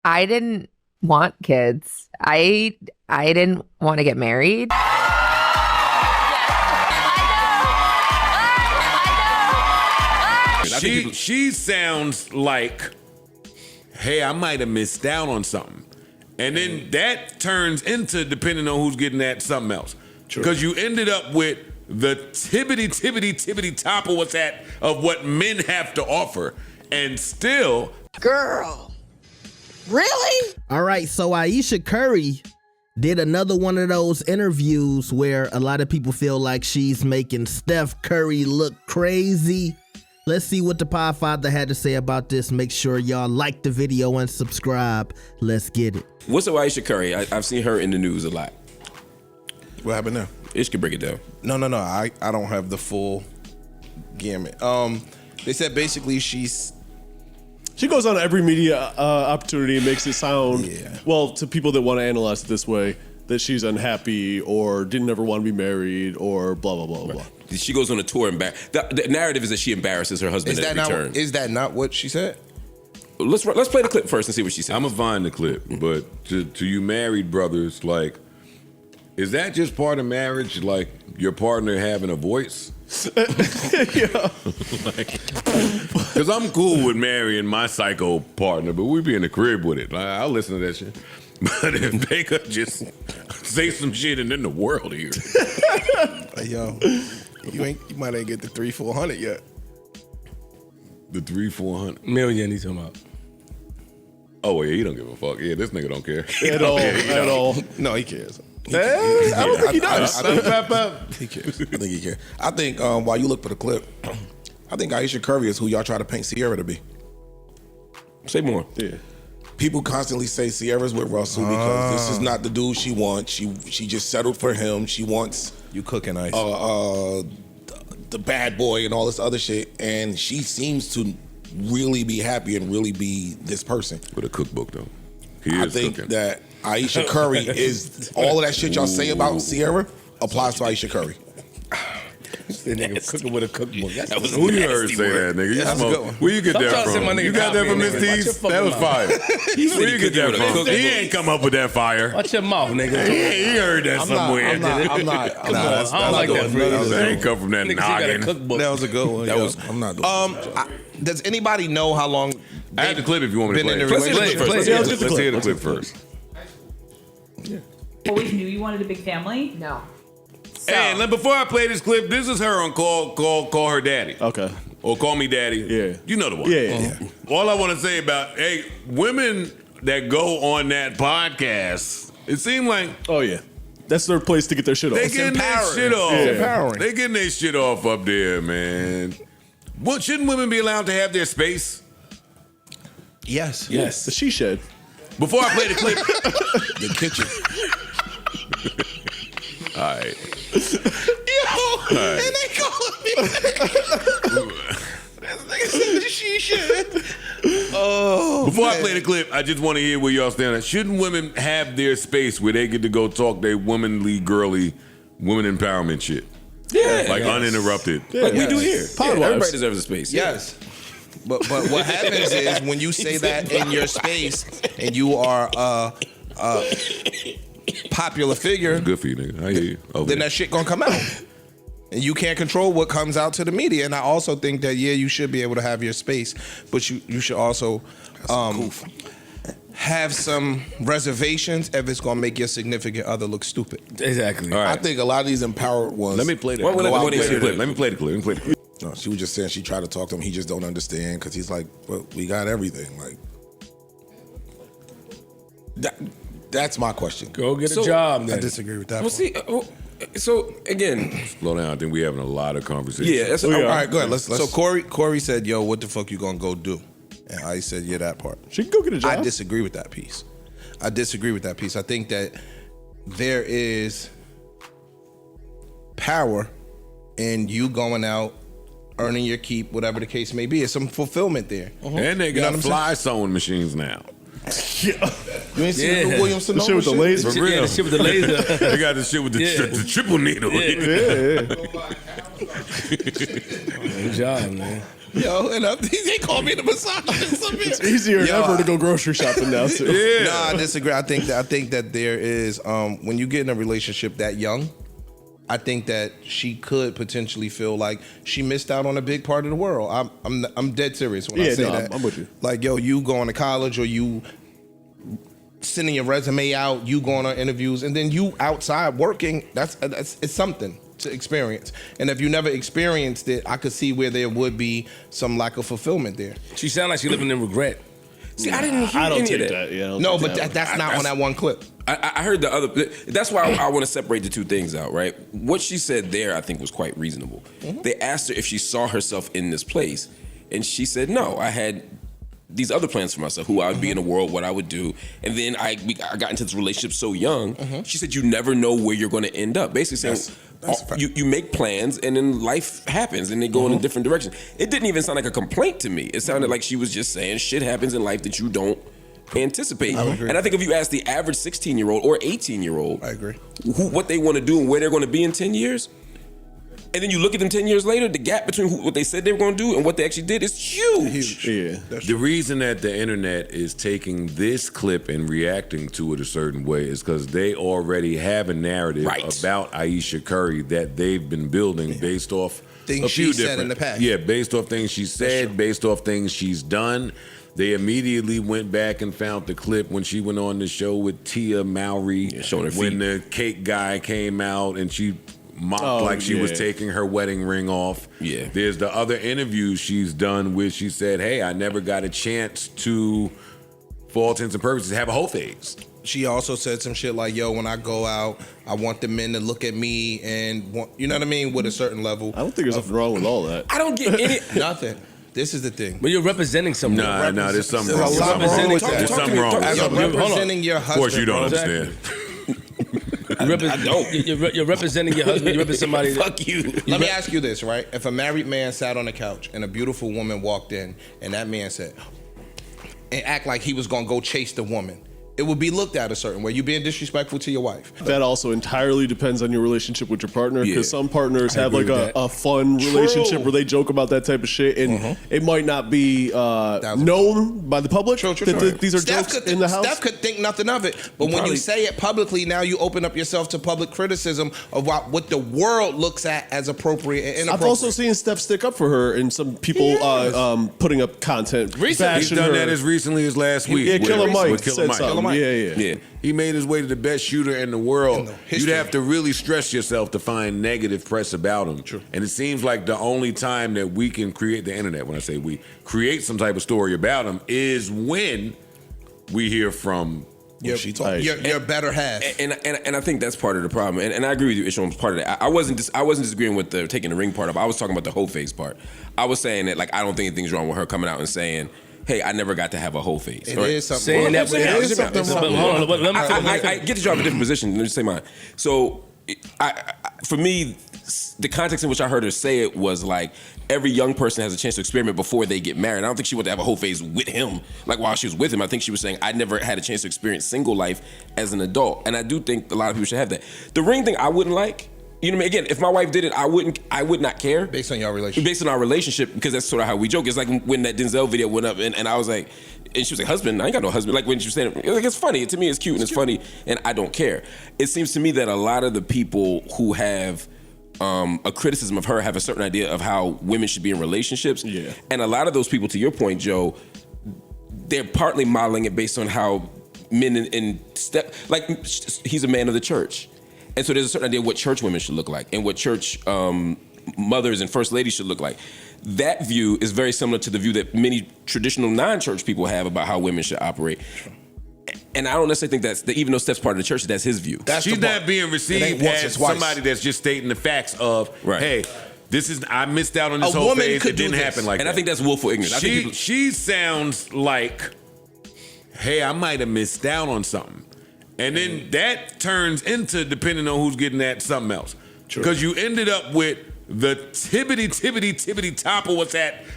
I didn't want kids. I didn't want to get married. She sounds like, hey, I might have missed out on something. And then that turns into, depending on who's getting that, something else. Because you ended up with the tippity top of what men have to offer. And still... Girl, really? All right, so Ayesha Curry did another one of those interviews where a lot of people feel like she's making Steph Curry look crazy. Let's see what the Podfather had to say about this. Make sure y'all like the video and subscribe. Let's get it. What's up, Ayesha Curry? I've seen her in the news a lot. What happened now? Ish can break it down. No. I don't have the full gamut. They said basically she goes on every media opportunity and makes it sound, well, to people that want to analyze it this way, that she's unhappy or didn't ever want to be married or blah, blah, blah, blah. She goes on a tour. The narrative is that she embarrasses her husband at return. Is that not what she said? Let's play the clip first and see what she said. I'm going to find the clip, but to you married brothers, like, is that just part of marriage, like your partner having a voice? Yeah. Because I'm cool with marrying my psycho partner, but we be in the crib with it. Like, I'll listen to that shit. But if they could just say some shit and then the world here. Hey, yo, you might ain't get the 300-400 yet. The 300-400 million he's talking about. Oh yeah, he don't give a fuck. Yeah, this nigga don't care at all. No, he cares. I don't think he does. He cares. I think he cares. I think while you look for the clip, I think Ayesha Curry is who y'all try to paint Sierra to be. Say more. Yeah. People constantly say Sierra's with Russell because this is not the dude she wants. She just settled for him. She wants you cooking ice. The bad boy and all this other shit, and she seems to really be happy and really be this person. With a cookbook though. I think that Ayesha Curry is all of that shit y'all say about Sierra applies to Ayesha Curry. That nigga cooking with a cookbook. That was who you heard say that, nigga? You smoke. Where you get that from? You got that from Miss T's? That was fire. Where you get that from? He ain't come up with that fire. Watch your mouth, nigga. He heard that somewhere. I'm not. I don't like that phrase. That ain't come from that noggin. That was a good one. I'm not doing does anybody know how long? I have the clip if you want me to play it. Let's hear the clip first. Always knew you wanted a big family? No. Hey, and before I play this clip, this is her on call her daddy. Okay. Or call me daddy. Yeah. You know the one. Yeah. All I want to say about, women that go on that podcast, it seemed like... Oh, yeah. That's their place to get their shit off. They getting their shit off. Yeah. Empowering. They getting their shit off up there, man. Well, shouldn't women be allowed to have their space? Yes. The she shed. Before I play the clip... The kitchen. All right. Yo, and they calling me. This nigga said the she shed. Oh. Before I play the clip, I just want to hear where y'all stand. Shouldn't women have their space where they get to go talk their womanly, girly, women empowerment shit? Yeah. Like uninterrupted. Yeah, like we do here. Everybody deserves a space. Yes. But what happens is when you say that in your space and you are popular figure, Good for you, nigga. I hear you. Okay. then that shit gonna come out. And you can't control what comes out to the media. And I also think that, you should be able to have your space, but you should also have some reservations if it's gonna make your significant other look stupid. Exactly. All right. I think a lot of these empowered ones. Let me play that. Let Let me play the clip. No, she was just saying she tried to talk to him. He just don't understand because he's like, well, we got everything. Like, that's my question. Go get a job, then. I disagree with that. Well, see, so again, Slow down. I think we having a lot of conversations. yeah. That's, All right, go ahead. Let's. So Corey said, "Yo, what the fuck you gonna go do?" And I said, "Yeah, that part." She can go get a job. I disagree with that piece. I think that there is power in you going out, earning your keep, whatever the case may be. It's some fulfillment there. And they got fly sewing machines now. You ain't seen the Lou Williams the shit with the laser. For real. Yeah, the shit with the laser. They got the shit with the triple needle. Good job, man. Yo, and they call me the misogynist. It's easier than ever to go grocery shopping now too. No, I disagree. I think that there is when you get in a relationship that young, I think that she could potentially feel like she missed out on a big part of the world. I'm dead serious when I say that. I'm with you. Like, yo, you going to college or you sending your resume out, you going on interviews, and then you outside working. That's it's something to experience. And if you never experienced it, I could see where there would be some lack of fulfillment there. She sounded like she living in regret. See, I didn't hear I don't any take of that. Yeah, No, but that's not on that one clip. I heard the other. That's why I want to separate the two things out, right? What she said there, I think, was quite reasonable. Mm-hmm. They asked her if she saw herself in this place, and she said, "No, I had these other plans for myself, who I would be in the world, what I would do." And then I got into this relationship so young. She said, "You never know where you're going to end up." Basically saying, you make plans, and then life happens, and they go in a different direction. It didn't even sound like a complaint to me. It sounded like she was just saying shit happens in life that you don't anticipate. And I think if you ask the average 16-year-old or 18-year-old, I agree, what they want to do and where they're going to be in 10 years, and then you look at them 10 years later, the gap between what they said they were going to do and what they actually did is huge. Yeah. The reason that the internet is taking this clip and reacting to it a certain way is because they already have a narrative about Ayesha Curry that they've been building based off things she said in the past. Yeah, based off things she said, based off things she's done. They immediately went back and found the clip when she went on the show with Tia Mowry, showing her feet. when the cake guy came out and she mocked like she was taking her wedding ring off. Yeah. There's the other interviews she's done where she said, "Hey, I never got a chance to, for all intents and purposes, have a whole phase." She also said some shit like, yo, when I go out, I want the men to look at me and want, you know what I mean, with a certain level. I don't think there's nothing wrong with all that. I don't get any... Nothing. This is the thing. But you're representing something. Nah, there's something There's wrong. a lot wrong with that. There's something wrong. As a representing your husband. Of course, you don't Exactly. understand. You're representing your husband. You're representing somebody. Fuck you. Let me ask you this, right? If a married man sat on the couch and a beautiful woman walked in and that man said, and act like he was gonna go chase the woman, it would be looked at a certain way. You being disrespectful to your wife. That also entirely depends on your relationship with your partner, because some partners have like agree with a fun relationship where they joke about that type of shit, and it might not be known by the public that these are Steph jokes in the house. Steph could think nothing of it, but when you say it publicly, now you open up yourself to public criticism of what the world looks at as appropriate and inappropriate. I've also seen Steph stick up for her, and some people putting up content. He's bashing done her. that as recently as last week. Yeah, Killer Mike with Killer said Mike. something. Yeah. He made his way to the best shooter in the world. You'd have to really stress yourself to find negative press about him. True. And it seems like the only time that we can create the internet, when I say we, create some type of story about him is when we hear from your better half. And I think that's part of the problem. And I agree with you, Isham, part of that. I wasn't disagreeing with the taking the ring part of it. I was talking about the whole face part. I was saying that, like, I don't think anything's wrong with her coming out and saying, hey, I never got to have a whole face. It is something Saying wrong. that, It is something wrong. Hold on, I get that you have a different position. Let me just say mine. So, for me, the context in which I heard her say it was like every young person has a chance to experiment before they get married. I don't think she wanted to have a whole phase with him, like while she was with him. I think she was saying, I never had a chance to experience single life as an adult. And I do think a lot of people should have that. The ring thing I wouldn't like. You know what I mean? Again, if my wife did it, I would not care. Based on your relationship. Based on our relationship, because that's sort of how we joke. It's like when that Denzel video went up, and I was like, and she was like, husband, I ain't got no husband. Like when she was saying, like, it's funny. To me, it's cute and it's funny, and I don't care. It seems to me that a lot of the people who have a criticism of her have a certain idea of how women should be in relationships. Yeah. And a lot of those people, to your point, Joe, they're partly modeling it based on how men in step, like he's a man of the church. And so there's a certain idea of what church women should look like and what church mothers and first ladies should look like. That view is very similar to the view that many traditional non-church people have about how women should operate. And I don't necessarily think even though Steph's part of the church, that's his view. She's not being received as somebody that's just stating the facts of, hey, I missed out on this whole phase. It didn't happen like that. And I think that's willful ignorance. She sounds like, hey, I might have missed out on something. And then that turns into, depending on who's getting at, something else. Because you ended up with the tippity top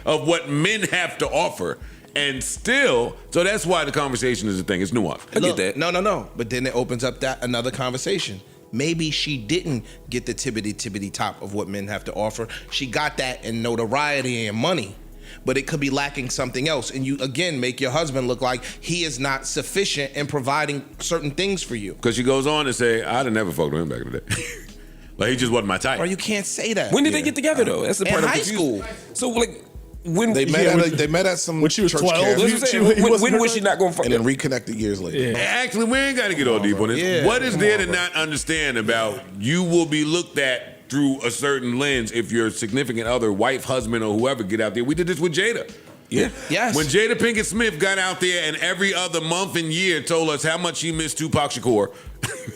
of what men have to offer. And still, so that's why the conversation is a thing. It's nuanced. I get that. No. But then it opens up another conversation. Maybe she didn't get the tippity top of what men have to offer. She got that in notoriety and money. but it could be lacking something else. And you, again, make your husband look like he is not sufficient in providing certain things for you. Because she goes on to say, I'd have never fucked with him back in the day. Like, he just wasn't my type. Bro, you can't say that. When did they get together though? That's the In part high I'm confused. school. So like when They met at some when she was church 12. camp, That's what I'm saying. When was she not going to fuck and then him? reconnected years later. Actually, we ain't got to get all deep on this. Yeah. What is there to not understand about you will be looked at through a certain lens if your significant other, wife, husband, or whoever get out there? We did this with Jada. Yeah. Yes. When Jada Pinkett Smith got out there and every other month and year told us how much she missed Tupac Shakur,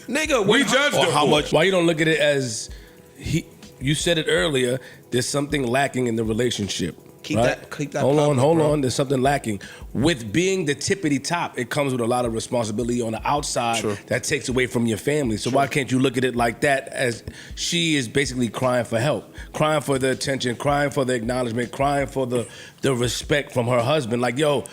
Nigga, we judged her How for much? it. Why you don't look at it as you said it earlier? There's something lacking in the relationship. Keep that Hold public, on. bro. There's something lacking. With being the tippity top, it comes with a lot of responsibility on the outside that takes away from your family. So why can't you look at it like that? As she is basically crying for help, crying for the attention, crying for the acknowledgement, crying for the respect from her husband. Like, yo,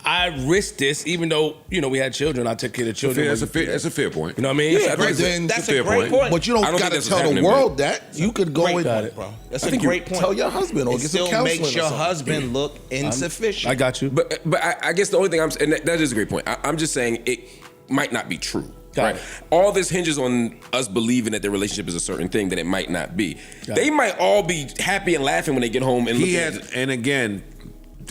I risked this, even though we had children. I took care of the children. That's a fair point. You know what I mean? Yeah, But then, That's fair a great point. but you don't I don't got think to that's tell what's the happening, world that. You could go Great and point, bro. That's I a think great point. tell your husband or It get some still counseling. makes or your something. husband look insufficient. I got you. But I guess the only thing and that is a great point. I'm just saying it might not be true. Got it. All this hinges on us believing that their relationship is a certain thing that it might not be. They might all be happy and laughing when they get home and He look has, at it. and again,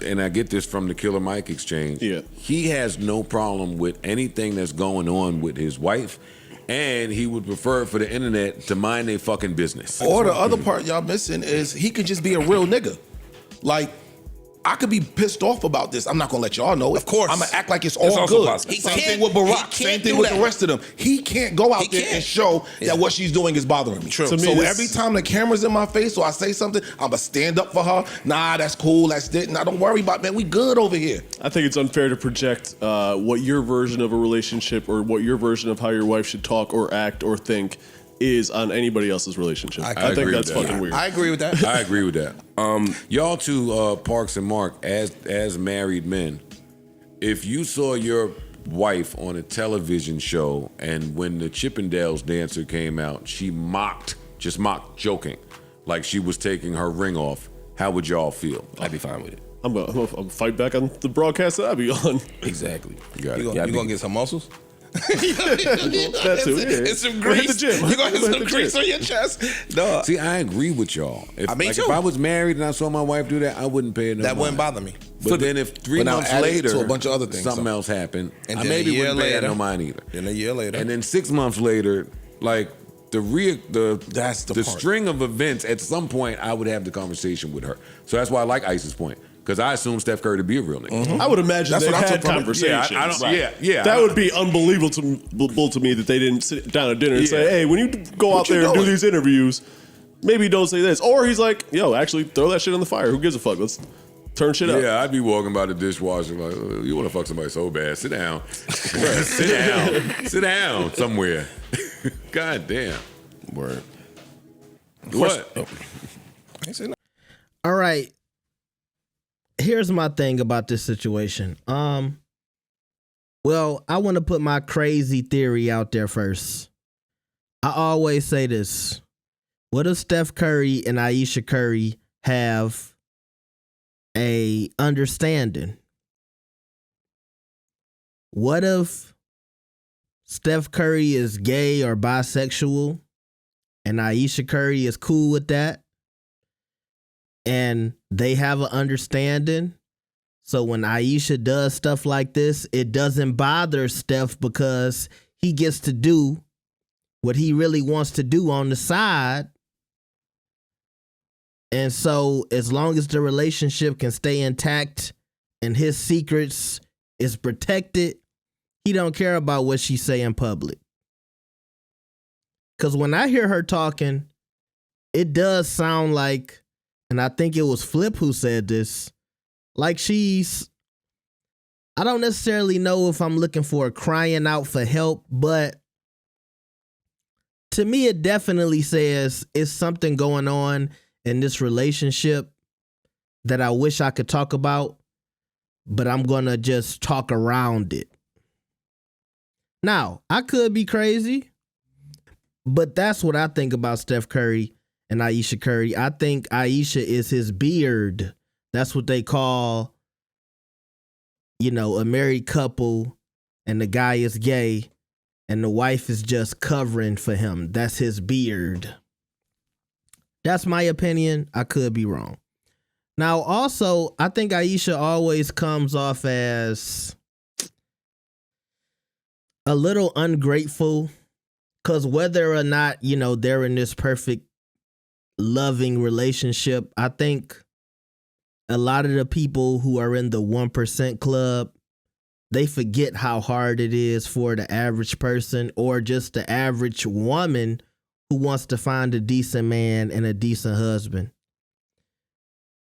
and I get this from the Killer Mike exchange. Yeah. He has no problem with anything that's going on with his wife, and he would prefer for the internet to mind their fucking business. Or the other part y'all missing is he could just be a real nigga. Like, I could be pissed off about this. I'm not gonna let y'all know. Of course. I'm gonna act like it's That's all also good. possible. He Same can't- thing with he Barack. can't Same thing do with that. the rest of them. He can't go out He there can't. and show that what she's doing is bothering me. True. To me, So this- every time the camera's in my face or I say something, I'm gonna stand up for her. Nah, that's cool. That's it. Nah, don't worry about it, man. We good over here. I think it's unfair to project what your version of a relationship or what your version of how your wife should talk or act or think is on anybody else's relationship. I think agree that's with that. fucking weird. I agree with that. I agree with that. Y'all two, Parks and Mark, as married men, if you saw your wife on a television show and when the Chippendales dancer came out, she just mocked, joking, like she was taking her ring off, how would y'all feel? I'd be fine with it. I'm gonna fight back on the broadcast that I be on. Exactly. You got it. You gonna get some muscles? That too, yeah. It's some Go hit grease. the gym. You gonna Go get hit some the grease gym. on your chest? No, See, I agree with y'all. If, Me too. if I was married and I saw my wife do that, I wouldn't pay it no that wouldn't mind. bother me. But then if 3 But now months add it later, to a bunch of other things, something so. else happened, And I then a maybe year wouldn't pay it later- no mind either. Then a year later, And then 6 months later, like That's the the part. string of events, at some point I would have the conversation with her. So that's why I like Ice's point. Because I assume Steph Curry to be a real nigga. I would imagine That's they what I had took from it. conversations. Yeah, I don't. Yeah. That would be unbelievable to me that they didn't sit down at dinner and say, Yeah. "Hey, when you go out you there and do doing? these interviews, maybe don't say this." Or he's like, "Yo, actually, throw that shit in the fire. Who gives a fuck? Let's turn shit up." Yeah, I'd be walking by the dishwasher like, "Oh, you want to fuck somebody so bad? Sit down, sit down somewhere." God damn. Word. What? All right. Here's my thing about this situation. Well, I want to put my crazy theory out there first. I always say this. What if Steph Curry and Ayesha Curry have a understanding? What if Steph Curry is gay or bisexual and Ayesha Curry is cool with that? And they have an understanding. So when Ayesha does stuff like this, it doesn't bother Steph because he gets to do what he really wants to do on the side. And so as long as the relationship can stay intact and his secrets is protected, he don't care about what she say in public. Because when I hear her talking, it does sound like, and I think it was Flip who said this, like I don't necessarily know if I'm looking for crying out for help, but to me it definitely says it's something going on in this relationship that I wish I could talk about, but I'm gonna just talk around it. Now, I could be crazy, but that's what I think about Steph Curry and Ayesha Curry. I think Ayesha is his beard That's what they call, a married couple, and the guy is gay, and the wife is just covering for him. That's his beard. That's my opinion. I could be wrong. Now, also, I think Ayesha always comes off as a little ungrateful, because whether or not, they're in this perfect loving relationship, I think a lot of the people who are in the 1% club, they forget how hard it is for the average person or just the average woman who wants to find a decent man and a decent husband.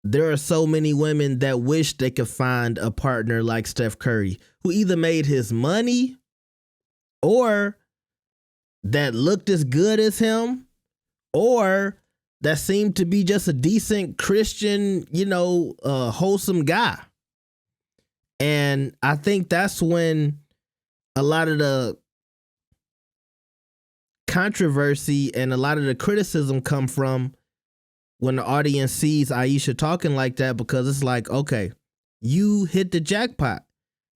There are so many women that wish they could find a partner like Steph Curry, who either made his money or that looked as good as him, or that seemed to be just a decent Christian, wholesome guy. And I think that's when a lot of the controversy and a lot of the criticism come from, when the audience sees Ayesha talking like that, because it's like, okay, you hit the jackpot.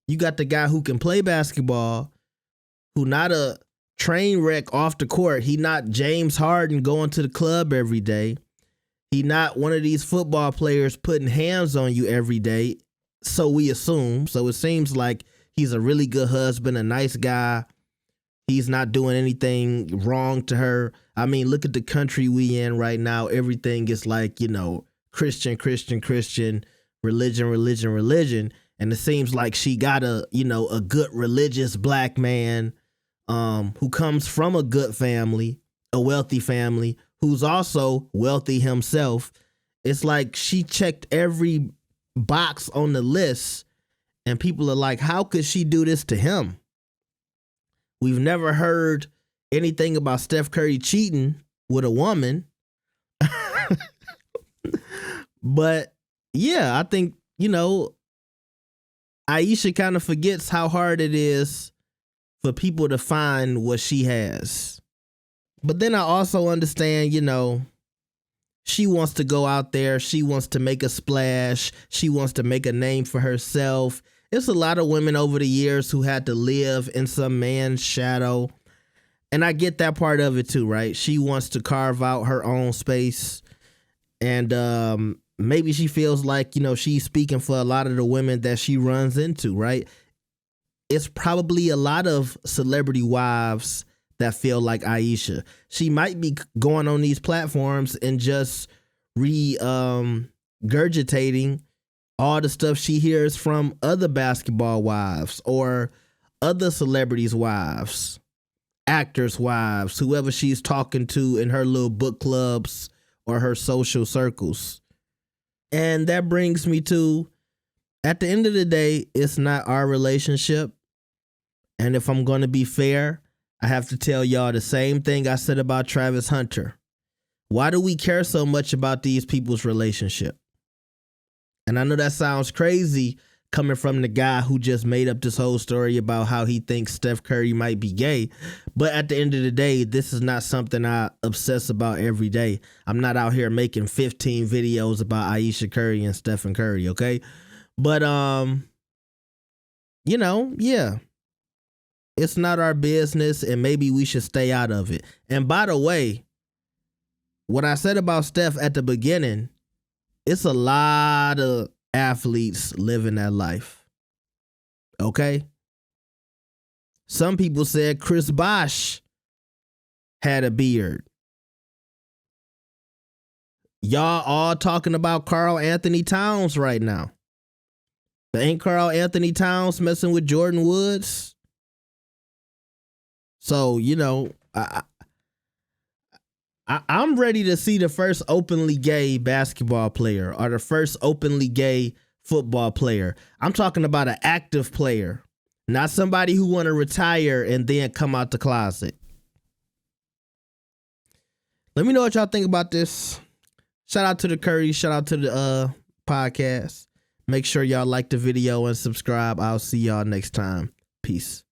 You got the guy who can play basketball, who not a train wreck off the court. He not James Harden going to the club every day. He not one of these football players putting hands on you every day. So we assume. So it seems like he's a really good husband, a nice guy. He's not doing anything wrong to her. I mean, look at the country we in right now. Everything is like, Christian, religion. And it seems like she got a good religious black man who comes from a good family, a wealthy family, who's also wealthy himself. It's like she checked every box on the list, and people are like, how could she do this to him? We've never heard anything about Steph Curry cheating with a woman. But yeah, I think, Ayesha kind of forgets how hard it is for people to find what she has. But then I also understand, she wants to go out there. She wants to make a splash. She wants to make a name for herself. It's a lot of women over the years who had to live in some man's shadow. And I get that part of it too, right? She wants to carve out her own space. And maybe she feels like, she's speaking for a lot of the women that she runs into, right? It's probably a lot of celebrity wives that feel like Ayesha. She might be going on these platforms and just regurgitating all the stuff she hears from other basketball wives or other celebrities' wives, actors' wives, whoever she's talking to in her little book clubs or her social circles. And that brings me to, at the end of the day, it's not our relationship. And if I'm going to be fair, I have to tell y'all the same thing I said about Travis Hunter. Why do we care so much about these people's relationship? And I know that sounds crazy coming from the guy who just made up this whole story about how he thinks Steph Curry might be gay. But at the end of the day, this is not something I obsess about every day. I'm not out here making 15 videos about Ayesha Curry and Stephen Curry, okay? But, yeah. It's not our business, and maybe we should stay out of it. And by the way, what I said about Steph at the beginning, it's a lot of athletes living that life. Okay? Some people said Chris Bosh had a beard. Y'all all talking about Karl Anthony Towns right now. But ain't Karl Anthony Towns messing with Jordan Woods? So, I'm ready to see the first openly gay basketball player or the first openly gay football player. I'm talking about an active player, not somebody who want to retire and then come out the closet. Let me know what y'all think about this. Shout out to the Curry. Shout out to the podcast. Make sure y'all like the video and subscribe. I'll see y'all next time. Peace.